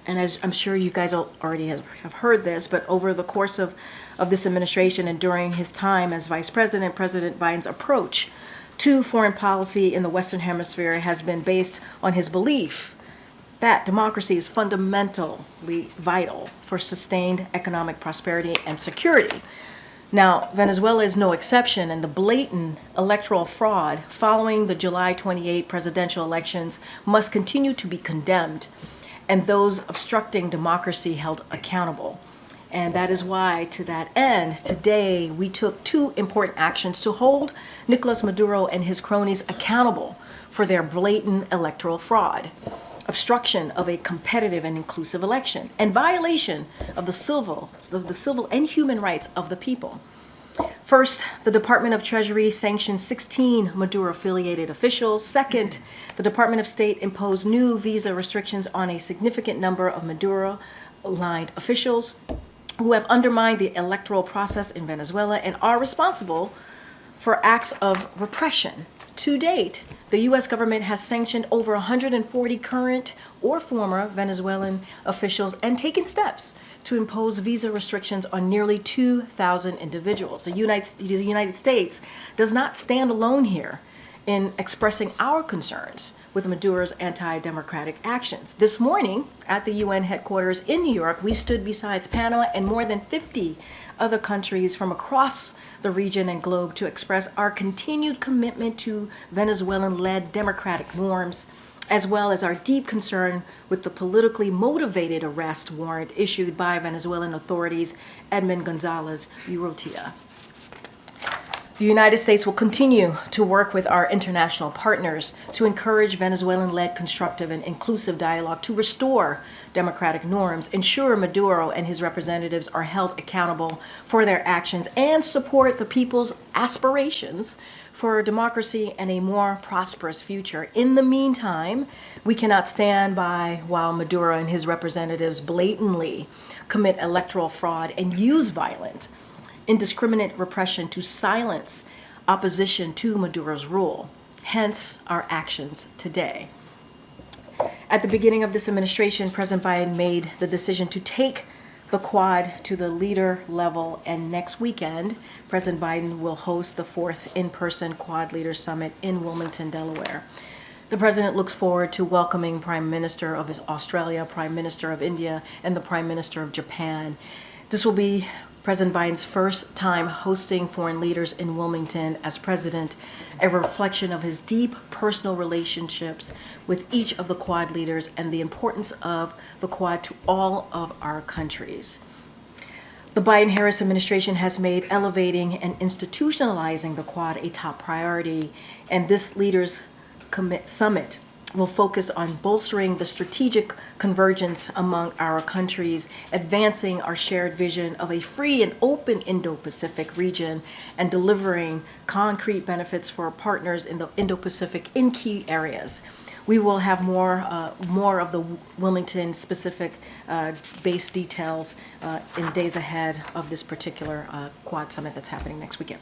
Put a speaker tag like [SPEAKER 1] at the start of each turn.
[SPEAKER 1] And as I'm sure you guys already have heard this, but over the course of this administration and during his time as vice president, President Biden's approach to foreign policy in the Western Hemisphere has been based on his belief that democracy is fundamentally vital for sustained economic prosperity and security. Now, Venezuela is no exception, and the blatant electoral fraud following the July 28 presidential elections must continue to be condemned, and those obstructing democracy held accountable. And that is why, to that end, today we took two important actions to hold Nicolas Maduro and his cronies accountable for their blatant electoral fraud, obstruction of a competitive and inclusive election, and violation of the civil and human rights of the people. First, the Department of Treasury sanctioned 16 Maduro-affiliated officials. Second, the Department of State imposed new visa restrictions on a significant number of Maduro-aligned officials who have undermined the electoral process in Venezuela and are responsible for acts of repression. To date, the U.S. government has sanctioned over 140 current or former Venezuelan officials and taken steps to impose visa restrictions on nearly 2,000 individuals. The United States does not stand alone here in expressing our concerns with Maduro's anti-democratic actions. This morning at the UN headquarters in New York, we stood beside Panama and more than 50 other countries from across the region and globe to express our continued commitment to Venezuelan-led democratic norms, as well as our deep concern with the politically motivated arrest warrant issued by Venezuelan authorities, Edmund Gonzalez Urrutia. The United States will continue to work with our international partners to encourage Venezuelan-led constructive and inclusive dialogue to restore democratic norms, ensure Maduro and his representatives are held accountable for their actions, and support the people's aspirations for democracy and a more prosperous future. In the meantime, we cannot stand by while Maduro and his representatives blatantly commit electoral fraud and use violent, indiscriminate repression to silence opposition to Maduro's rule, hence our actions today. At the beginning of this administration, President Biden made the decision to take the Quad to the leader level, and next weekend, President Biden will host the 4th in-person Quad Leaders Summit in Wilmington, Delaware. The President looks forward to welcoming Prime Minister of Australia, Prime Minister of India, and the Prime Minister of Japan. This will be President Biden's first time hosting foreign leaders in Wilmington as president, a reflection of his deep personal relationships with each of the Quad leaders and the importance of the Quad to all of our countries. The Biden-Harris administration has made elevating and institutionalizing the Quad a top priority, and this Leaders Summit will focus on bolstering the strategic convergence among our countries, advancing our shared vision of a free and open Indo-Pacific region, and delivering concrete benefits for our partners in the Indo-Pacific in key areas. We will have more of the Wilmington-specific base details in days ahead of this particular Quad Summit that's happening next weekend.